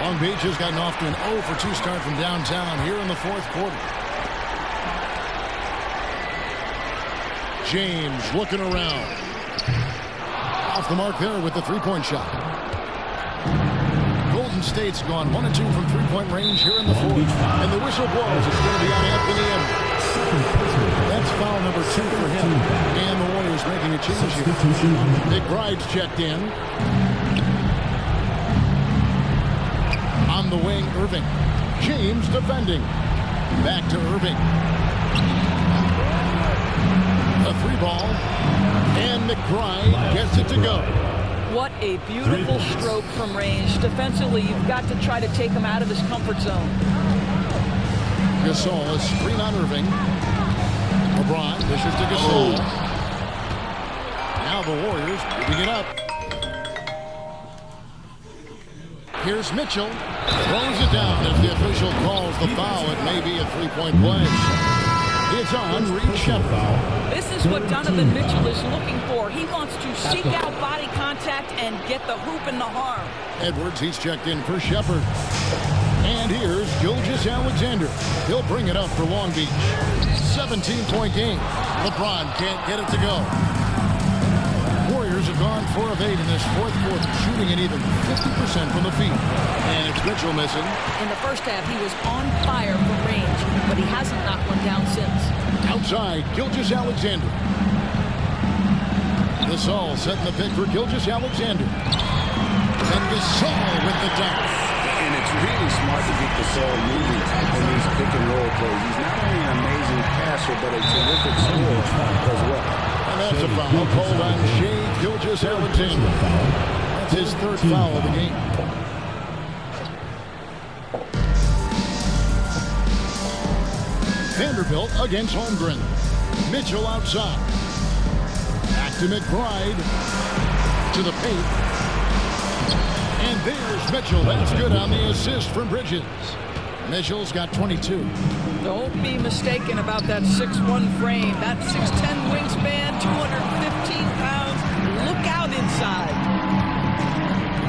Long Beach has gotten off to an 0 for 2 start from downtown here in the fourth quarter. James looking around. Off the mark there with the three-point shot. Golden State's gone 1 and 2 from three-point range here in the fourth. And the whistle blows. It's going to be on Anthony Edwards. That's foul number 2 for him. And the Warriors making a change here. McBride's checked in. On the wing, Irving. James defending. Back to Irving. A 3-ball. And McBride gets it to go. What a beautiful stroke from range. Defensively, you've got to try to take him out of his comfort zone. Gasol is screen on Irving. LeBron dishes to Gasol. Now the Warriors moving it up. Here's Mitchell. Throws it down as the official calls the foul. It may be a 3-point play. It's it's on Reed Shepard. This is what Donovan Mitchell is looking for. He wants to seek out body contact and get the hoop and the harm. Edwards, he's checked in for Shepard. And here's Gilgeous Alexander. He'll bring it up for Long Beach. 17-point game. LeBron can't get it to go. Warriors have gone 4 of 8 in this fourth quarter, shooting an even 50% from the field. And it's Mitchell missing. In the first half, he was on fire from range, but he hasn't knocked one down since. Outside, Gilgeous Alexander. Gasol setting the pick for Gilgeous Alexander. And Gasol with the dunk. And it's really smart to get Gasol moving in these pick and roll plays. He's not only an amazing passer, but a terrific scorer as well. And that's a foul called on Shai Gilgeous Alexander. That's his third foul of the game. Vanderbilt against Holmgren. Mitchell outside. Back to McBride. To the paint. And there's Mitchell. That's good on the assist from Bridges. Mitchell's got 22. Don't be mistaken about that 6'1" frame. That 6'10" wingspan, 215 pounds. Look out inside.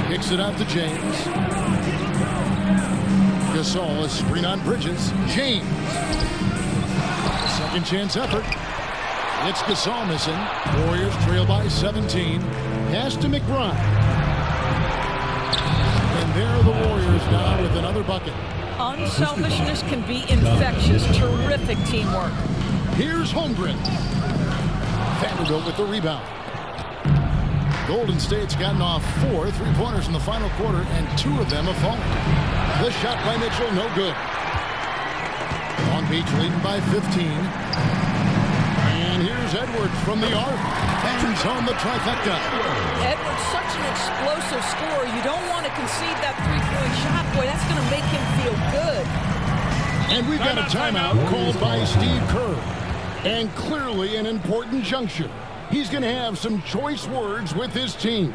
Kicks it out to James. Gasol, a screen on Bridges. James. Second chance effort. It's Gasol missing. Warriors trail by 17. Pass to McBride. And there are the Warriors now with another bucket. Unselfishness can be infectious. Terrific teamwork. Here's Holmgren. Vanderbilt with the rebound. Golden State's gotten off 4 3-pointers in the final quarter, and 2 of them have fallen. The shot by Mitchell, no good. Long Beach leading by 15. And here's Edwards from the arc. Bangs home the trifecta. Edwards, such an explosive scorer. You don't want to concede that three-point shot. Boy, that's going to make him feel good. And we've got a timeout called by Steve Kerr. And clearly an important juncture. He's going to have some choice words with his team.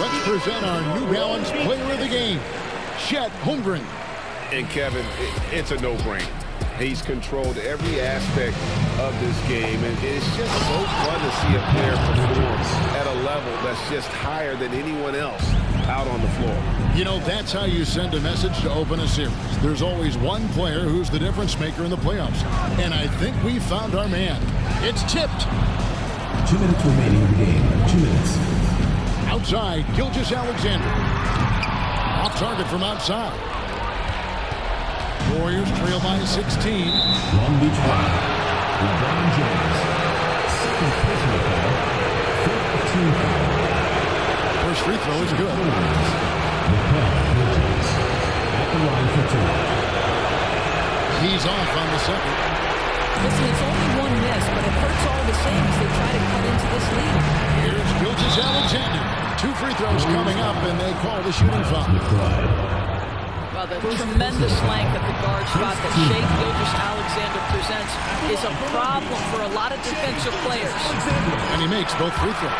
Let's present our New Balance player of the game, Chet Holmgren. And Kevin, it's a no-brainer. He's controlled every aspect of this game, and it's just so fun to see a player perform at a level that's just higher than anyone else out on the floor. You know, that's how you send a message to open a series. There's always one player who's the difference maker in the playoffs, and I think we found our man. It's tipped. 2 minutes remaining in the game. 2 minutes. Outside, Gilgeous Alexander. Off target from outside. Warriors trail by 16. Long Beach foul. LeBron James. Second personal foul. 15 foul. First free throw is good. Mikal Bridges at the line for 2. He's off on the second. Listen, it's only one miss, but it hurts all the same as they try to cut into this lead. Here's Gilgeous Alexander. 2 free throws coming up, and they call the shooting foul. Well, the tremendous length at the guard spot that Shai Gilgeous-Alexander presents is a problem for a lot of defensive players. And he makes both free throws.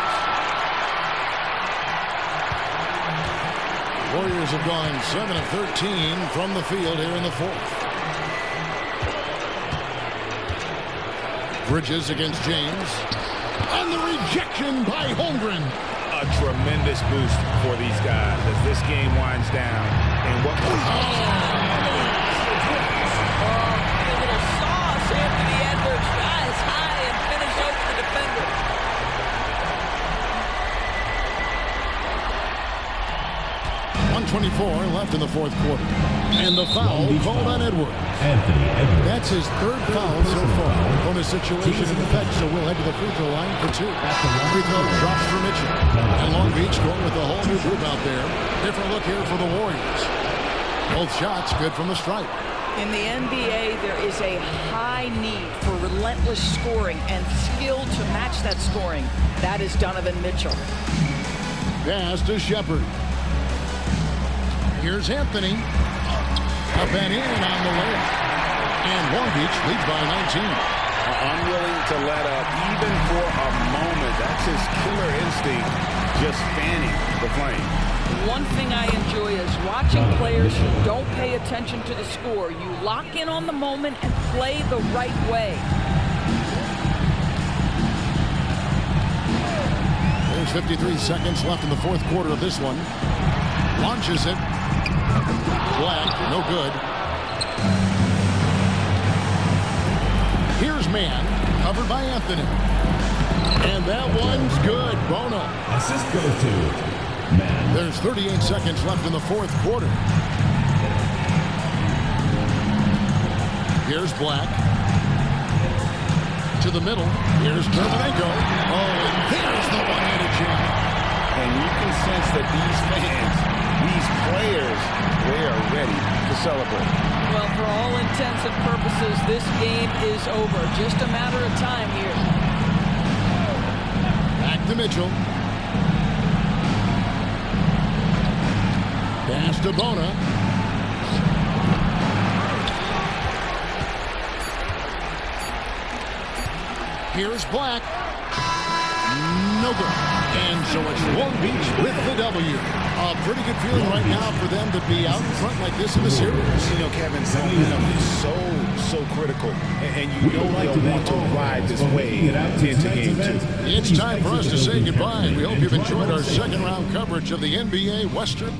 Warriors have gone 7 of 13 from the field here in the fourth. Bridges against James. And the rejection by Holmgren. A tremendous boost for these guys as this game winds down. And what was a little sauce Anthony Edwards. Rise high and finish over the defender. 1:24 2:04 left in the fourth quarter. And the foul called on Edwards. That's his third foul so far. On a situation in effect, so we'll head to the free throw line for two. Free throw drops for Mitchell. And Long Beach going with a whole new group out there. Different look here for the Warriors. Both shots good from the stripe. In the NBA, there is a high need for relentless scoring and skill to match that scoring. That is Donovan Mitchell. Pass to Shepard. Here's Anthony. Up and in on the layup. And Long Beach leads by 19. Unwilling to let up even for a moment. That's his killer instinct, just fanning the flame. One thing I enjoy is watching players who don't pay attention to the score. You lock in on the moment and play the right way. There's 53 seconds left in the fourth quarter of this one. Launches it. Black, no good. Here's man, covered by Anthony. And that one's good. Bono. Assist goes to man. There's 38 seconds left in the fourth quarter. Here's Black. To the middle. Here's Dermenenko. Oh, and there's the one-handed jam. And you can sense that these fans, these players, they are ready to celebrate. Well, for all intents and purposes, this game is over. Just a matter of time here. Back to Mitchell. Pass to Bona. Here's Black. No good. And so it's Long Beach with the W. A pretty good feeling right now for them to be out in front like this in the series. You know, Kevin, momentum is so critical. And you know they'll want to ride this wave into game two. It's time for us to say goodbye. We hope you've enjoyed our second round coverage of the NBA Western.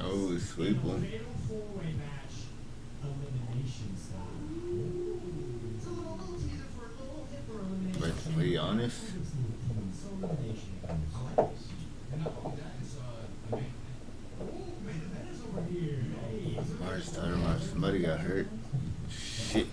Oh, sweet one. But to be honest, March talking about somebody got hurt. Shit.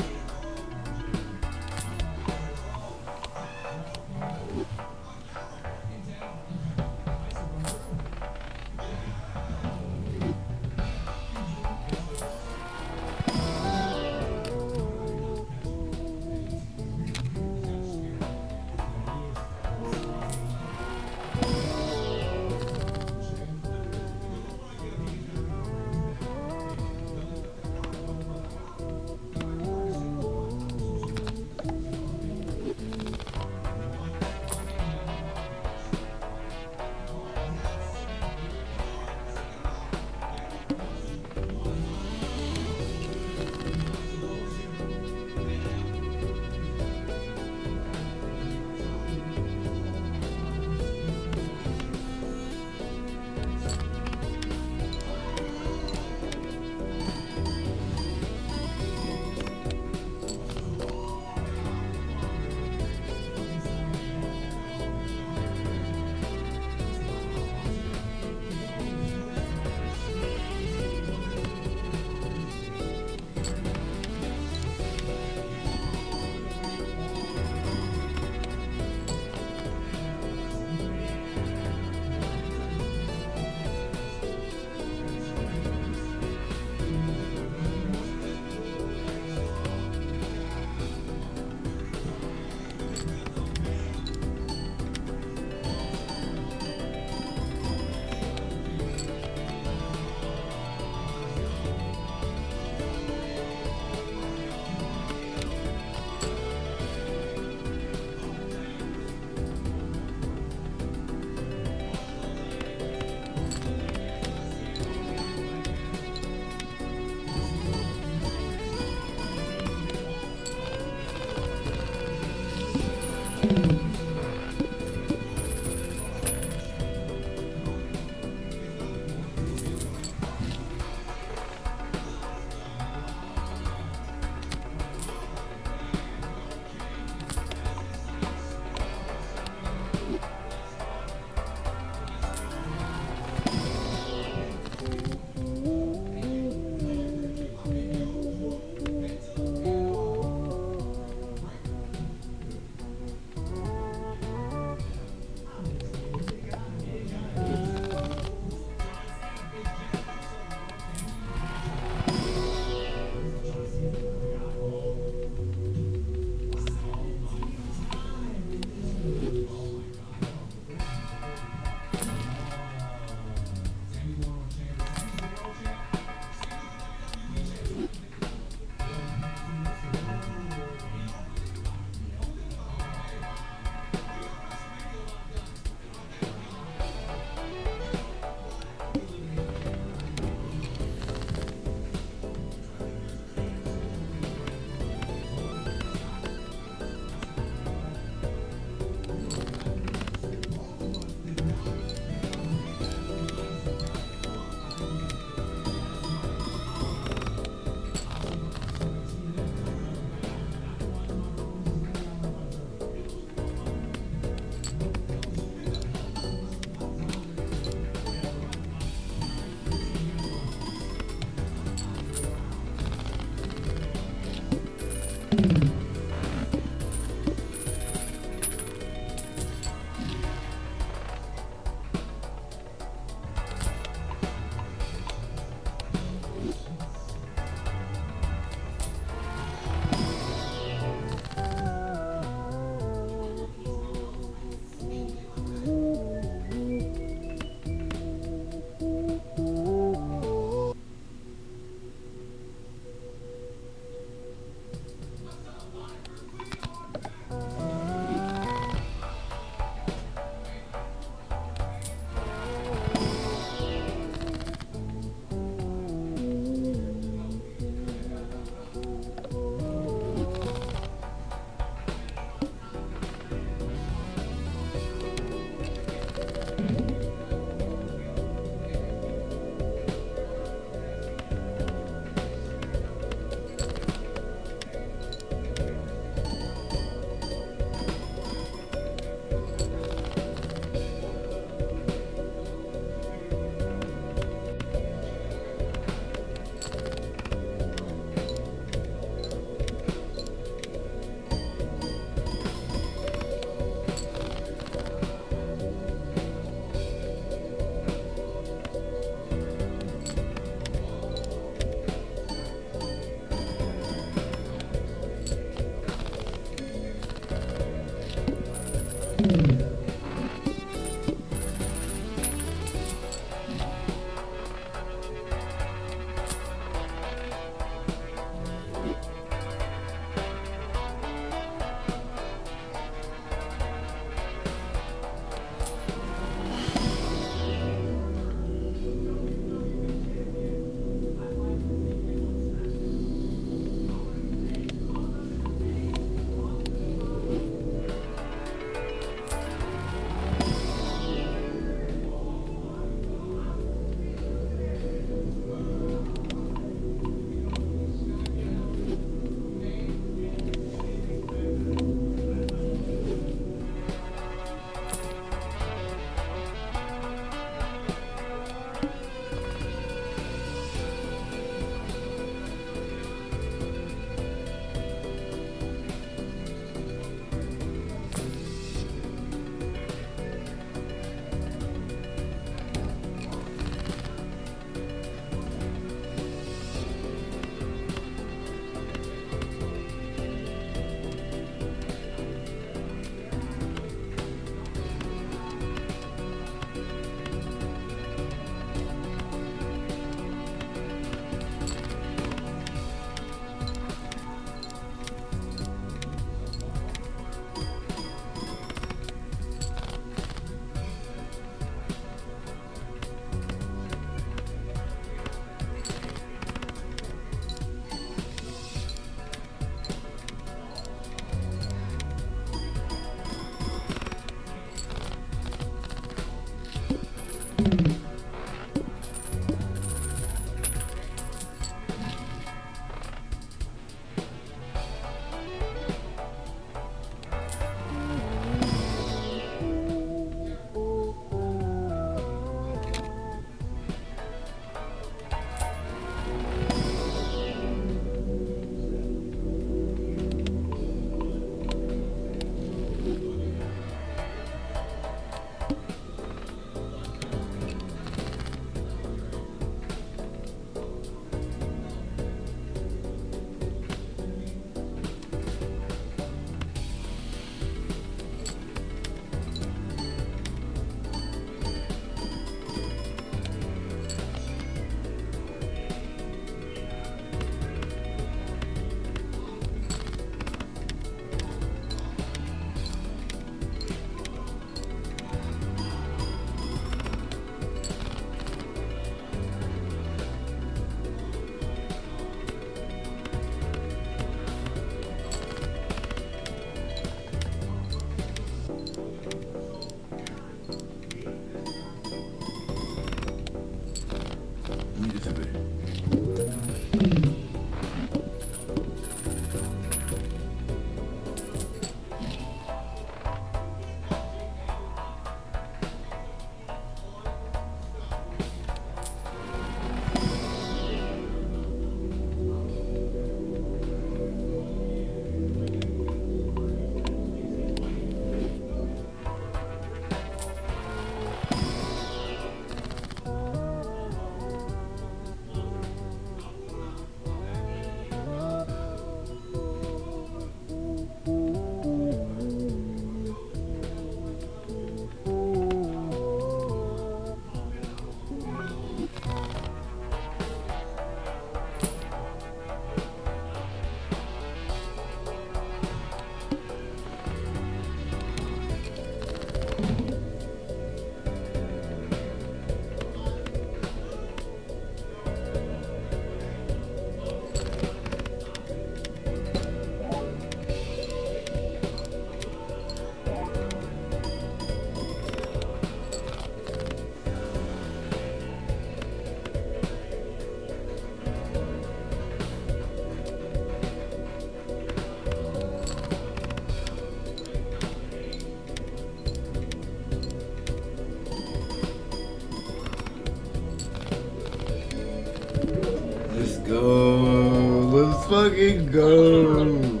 Let's go. Let's fucking go.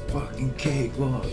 Fucking cakewalk.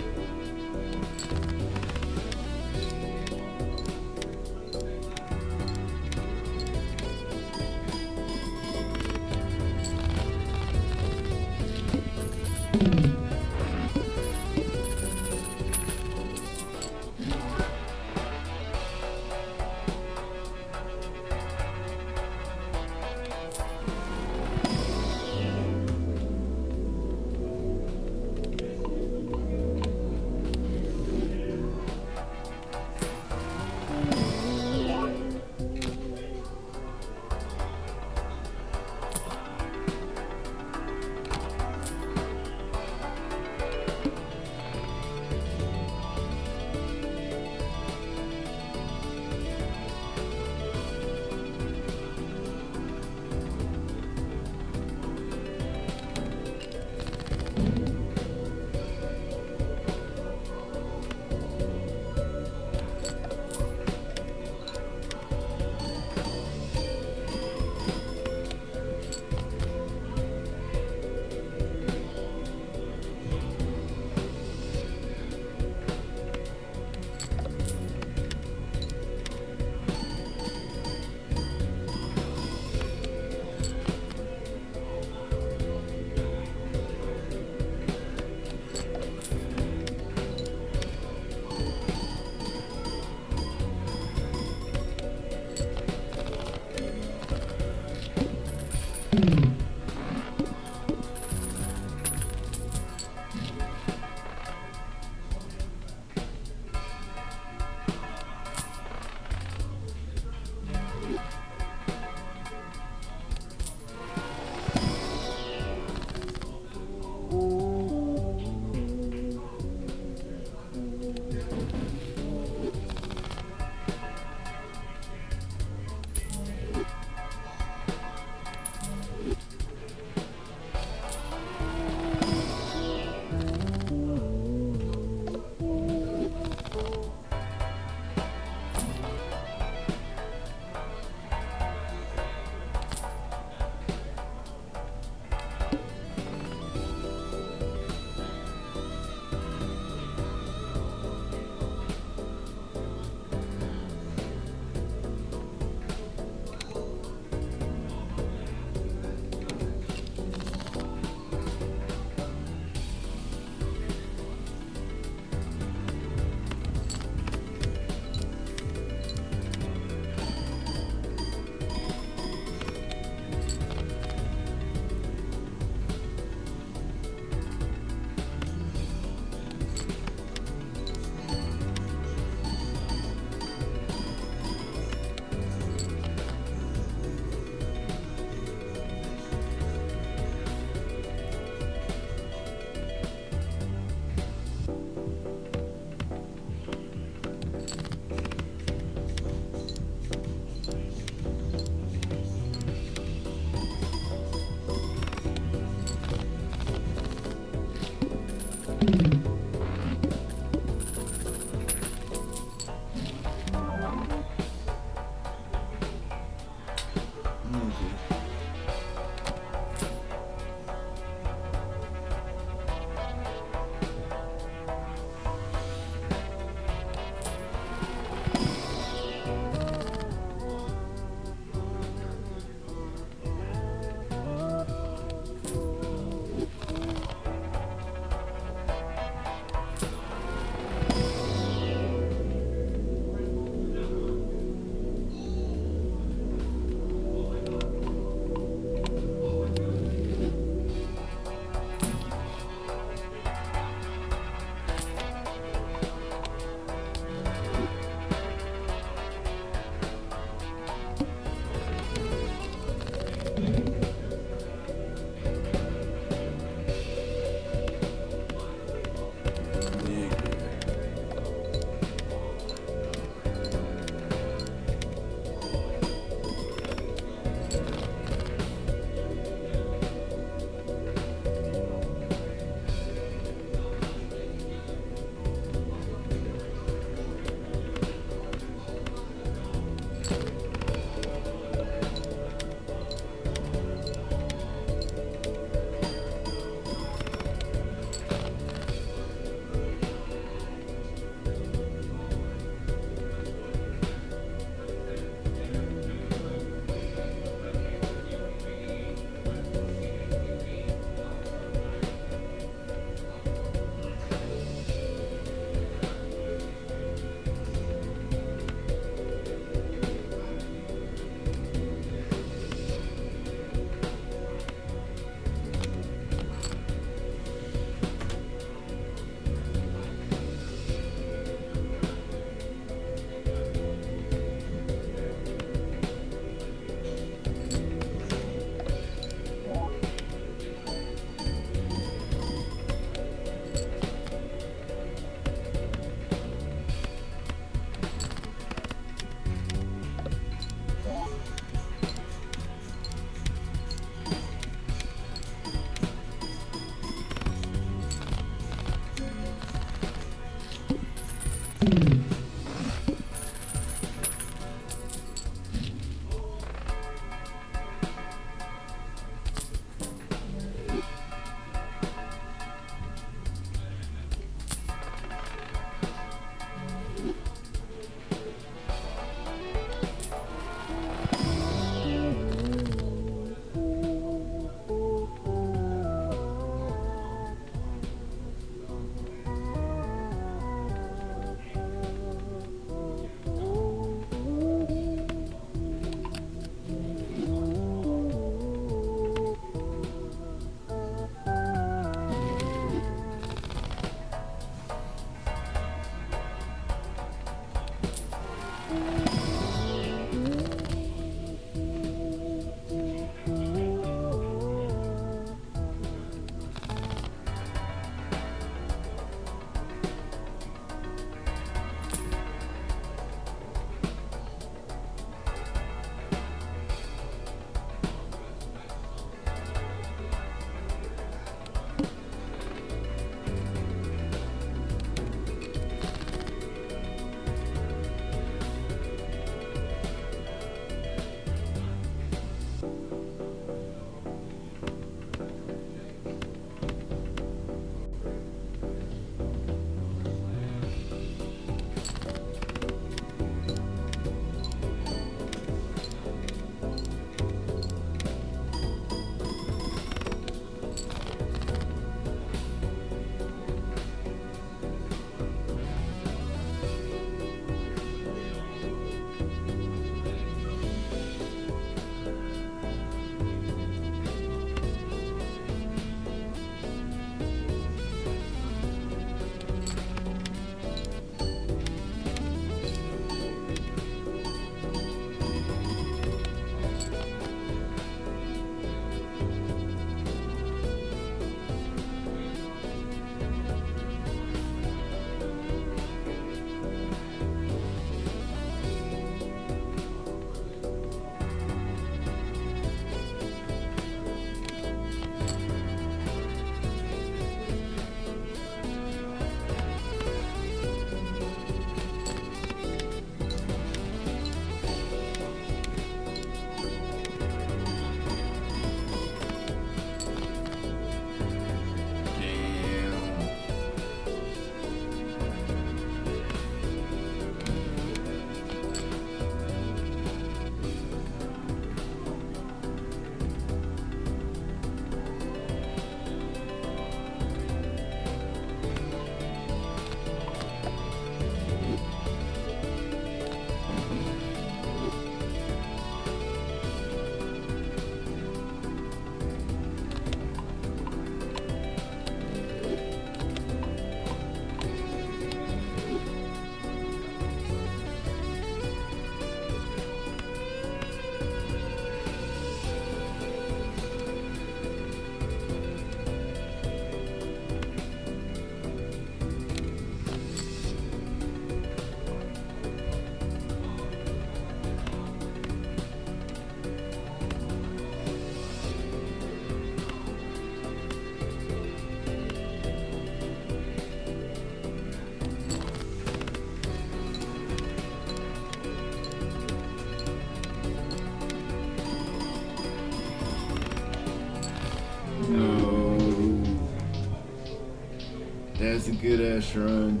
That's a good ass run.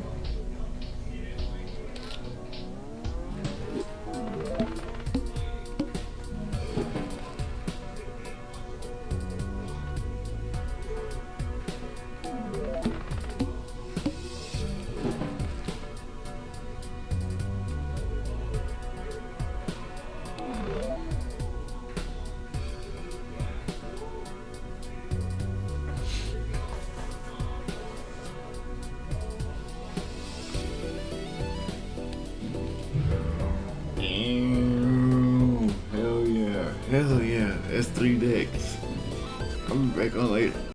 Hell yeah. That's 3 decks. I'm back on later.